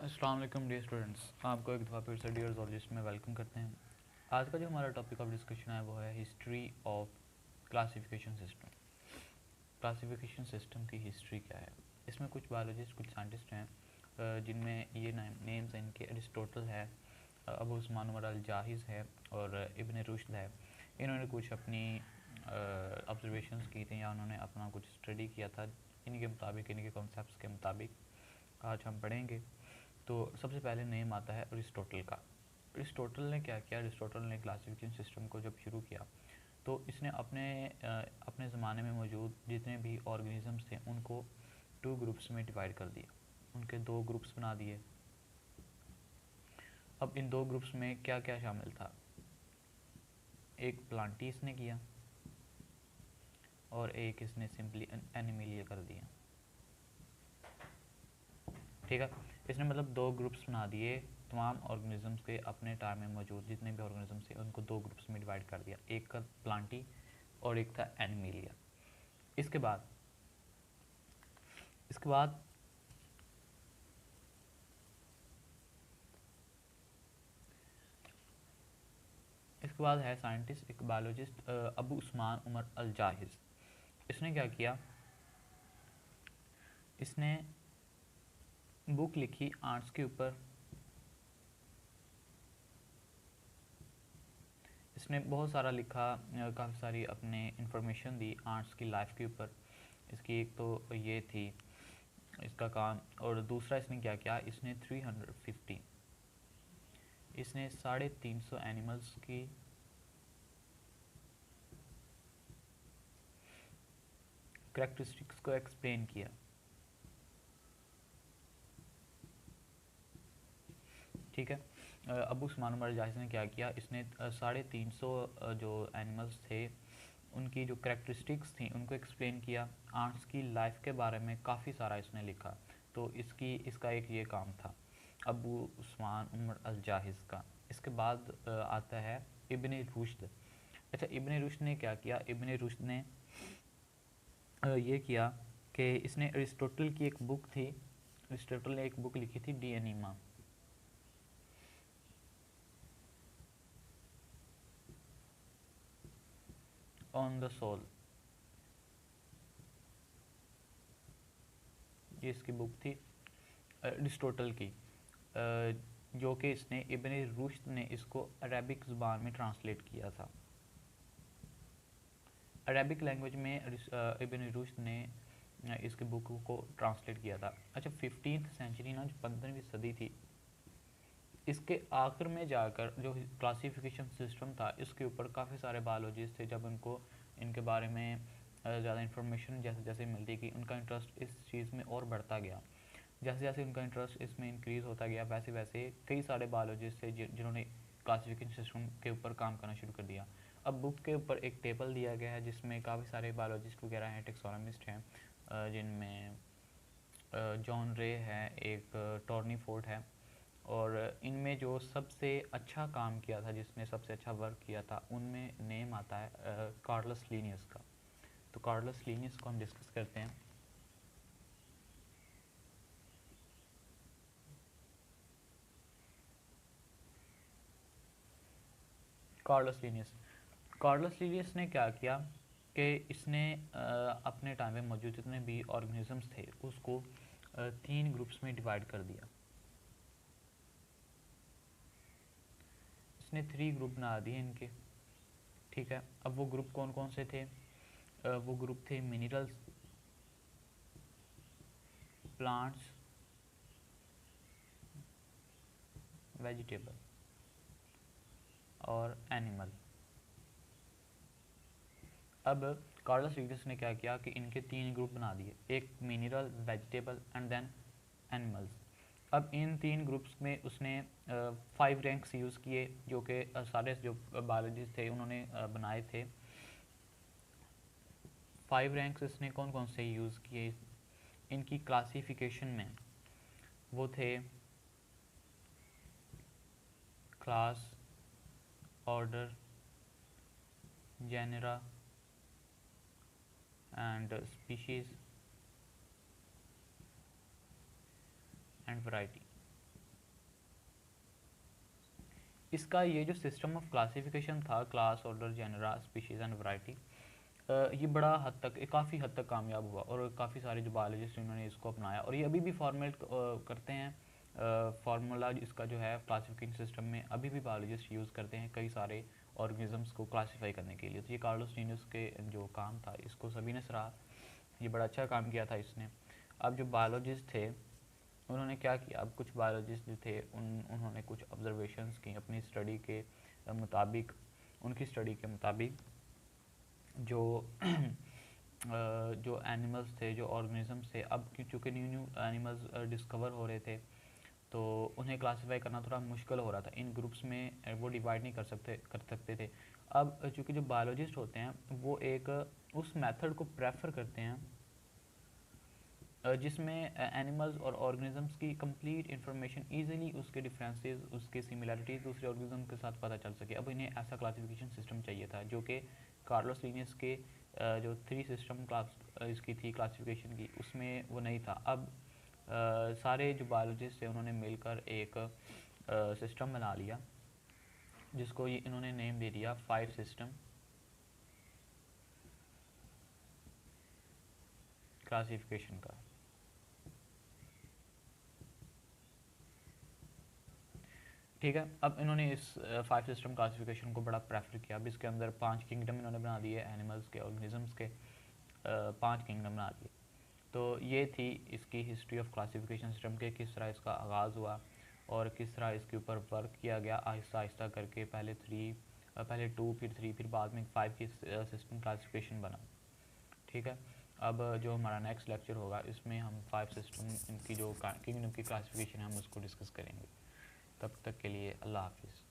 अस्सलाम वालेकुम dear students, आपको एक दफ़ा फिर से डियर ज़ोलॉजिस्ट में वेलकम करते हैं। आज का जो हमारा टॉपिक ऑफ डिस्कशन है वो है history of classification system. Classification system की हिस्ट्री क्या है। इसमें कुछ बायोलॉजिस्ट, कुछ साइंटिस्ट हैं जिनमें ये नेम्स हैं इनके अरिस्टोटल है, अबू उस्मान उमर अल जाहिज़ है और इब्न रुश्द है। इन्होंने कुछ अपनी ऑब्जर्वेशंस की थी या उन्होंने अपना कुछ स्टडी किया था। इनके मुताबिक, इनके कॉन्सेप्ट्स के मुताबिक आज हम पढ़ेंगे। तो सबसे पहले नेम आता है अरिस्टोटल का। अरिस्टोटल ने क्या किया, अरिस्टोटल ने क्लासिफिकेशन सिस्टम को जब शुरू किया तो इसने अपने ज़माने में मौजूद जितने भी ऑर्गेनिज़म्स थे उनको 2 ग्रुप्स में डिवाइड कर दिया। उनके 2 ग्रुप्स बना दिए। अब इन 2 ग्रुप्स में क्या क्या शामिल था। एक प्लांटी इसने किया और एक इसने सिंपली एनिमलिया कर दिया। ठीक है, इसने मतलब 2 ग्रुप्स बना दिए। तमाम ऑर्गेनिजम्स के अपने टाइम में मौजूद जितने भी ऑर्गेनिजम्स थे उनको 2 ग्रुप्स में डिवाइड कर दिया। एक का प्लांटी और एक था एनिमलिया। इसके बाद इसके बाद इसके बाद है साइंटिस्ट, एक बायोलॉजिस्ट अबू उस्मान उमर अल जाहिज़। इसने क्या किया, इसने बुक लिखी आर्ट्स के ऊपर। इसने बहुत सारा लिखा, काफ़ी सारी अपने इंफॉर्मेशन दी आर्ट्स की लाइफ के ऊपर। इसकी एक तो ये थी इसका काम, और दूसरा इसने क्या किया, इसने 350 इसने 350 एनिमल्स की करेक्टरिस्टिक्स को एक्सप्लेन किया। ठीक है, अबू उस्मान उमर जाहिज़ ने क्या किया, इसने 350 जो एनिमल्स थे उनकी जो करेक्टरिस्टिक्स थी उनको एक्सप्लेन किया। आर्ट्स की लाइफ के बारे में काफ़ी सारा इसने लिखा। तो इसका एक ये काम था अबू उस्मान उमर अल जाहिज़ का। इसके बाद आता है इब्न रुश्द। अच्छा, इब्न रुश्द ने क्या किया, इब्न रुश्द ने ये किया कि इसने अरिस्टोटल की एक बुक थी, अरिस्टोटल ने एक बुक लिखी थी De Anima. On the soul, ये इसकी बुक थी अरिस्टोटल की, जो कि इसने इब्न रुश्द ने इसको अरबिक ज़ुबान में ट्रांसलेट किया था। अरबिक लैंग्वेज में इब्न रुश्द ने इसकी बुक को ट्रांसलेट किया था। अच्छा, 15th सेंचुरी ना, जो 15वीं सदी थी, इसके आखिर में जाकर जो क्लासिफिकेशन सिस्टम था इसके ऊपर काफ़ी सारे बायोलॉजिस्ट थे। जब उनको इनके बारे में ज़्यादा इन्फॉर्मेशन जैसे जैसे मिलती गई, उनका इंटरेस्ट इस चीज़ में और बढ़ता गया। जैसे जैसे उनका इंटरेस्ट इसमें इंक्रीज़ होता गया वैसे वैसे कई सारे बायोलॉजिस्ट थे जिन्होंने क्लासिफिकेशन सिस्टम के ऊपर काम करना शुरू कर दिया। अब बुक के ऊपर एक टेबल दिया गया है जिसमें काफ़ी सारे बायोलॉजिस्ट वगैरह हैं, टेक्सोनोमिस्ट हैं, जिनमें जॉन रे है, एक टॉर्नी फोर्ड है, और इनमें जो सबसे अच्छा काम किया था, जिसने सबसे अच्छा वर्क किया था, उनमें नेम आता है कार्लस लीनियस का। तो कार्लस लीनियस को हम डिस्कस करते हैं। कार्लस लीनियस कार्लस लीनियस ने क्या किया कि इसने अपने टाइम में मौजूद जितने भी ऑर्गेनिजम्स थे उसको 3 ग्रुप्स में डिवाइड कर दिया। इसने 3 ग्रुप बना दिए इनके। ठीक है, अब वो ग्रुप कौन कौन से थे, वो ग्रुप थे मिनरल्स, प्लांट्स, वेजिटेबल और एनिमल। अब कार्लस लीनियस ने क्या किया कि इनके 3 ग्रुप बना दिए, एक mineral, vegetable and then animals. अब इन 3 ग्रुप्स में उसने 5 रैंक्स यूज़ किए, जो कि सारे जो बायोलॉजिस्ट थे उन्होंने बनाए थे। 5 रैंक्स इसने कौन कौन से यूज़ किए इनकी क्लासिफिकेशन में, वो थे class, order, genera and species and variety. इसका ये जो सिस्टम ऑफ क्लासिफिकेशन था, class, order, genera, species and variety, ये बड़ा हद तक, काफ़ी हद तक कामयाब हुआ और काफ़ी सारे जो बायोलॉजिस्ट उन्होंने इसको अपनाया और ये अभी भी फॉर्मेट करते हैं। फार्मूला इसका जो है क्लासिफिकेशन सिस्टम में अभी भी बायोलॉजिस्ट यूज़ करते हैं कई सारे ऑर्गेनिजम्स को क्लासीफाई करने के लिए। तो ये कार्लोस लीनियस के जो काम था इसको सभी ने सराहा, ये बड़ा अच्छा काम किया था इसने। अब जो बायोलॉजिस्ट थे उन्होंने क्या किया, अब कुछ बायोलॉजिस्ट जो थे उन्होंने कुछ ऑब्जर्वेशंस की अपनी स्टडी के मुताबिक, उनकी स्टडी के मुताबिक जो जो एनिमल्स थे, जो ऑर्गेनिजम्स थे, अब चूँकि न्यू न्यू एनिमल्स डिस्कवर हो रहे थे तो उन्हें क्लासिफाई करना थोड़ा मुश्किल हो रहा था, इन ग्रुप्स में वो डिवाइड नहीं कर सकते थे। अब चूँकि जो बायोलॉजिस्ट होते हैं वो एक उस मेथड को प्रेफर करते हैं जिसमें एनिमल्स और ऑर्गेनिजम्स की कंप्लीट इन्फॉर्मेशन इजीली, उसके डिफरेंसेस, उसके सिमिलरिटीज़ दूसरे ऑर्गेनिज्म के साथ पता चल सके। अब इन्हें ऐसा क्लासिफिकेशन सिस्टम चाहिए था जो कि कार्लोस लीनियस के जो 3 सिस्टम क्लास इसकी थी क्लासिफिकेशन की, उसमें वो नहीं था। अब सारे जो बायोलॉजिस्ट थे उन्होंने मिलकर एक सिस्टम बना लिया जिसको ये इन्होंने नेम दे दिया 5 सिस्टम क्लासिफिकेशन का। ठीक है, अब इन्होंने इस 5 सिस्टम क्लासिफिकेशन को बड़ा प्रेफर किया। अब इसके अंदर 5 किंगडम इन्होंने बना दिए, एनिमल्स के, ऑर्गेनिजम्स के 5 किंगडम बना दिए। तो ये थी इसकी हिस्ट्री ऑफ क्लासिफिकेशन सिस्टम के, किस तरह इसका आगाज़ हुआ और किस तरह इसके ऊपर वर्क किया गया आहिस्ता आहिस्ता करके। पहले 2, फिर 3, फिर बाद में 5 की सिस्टम क्लासिफिकेशन बना। ठीक है, अब जो हमारा नेक्स्ट लेक्चर होगा इसमें हम 5 सिस्टम इनकी जो किंगडम की क्लासिफिकेशन है हम उसको डिस्कस करेंगे। तब तक के लिए अल्लाह हाफिज़।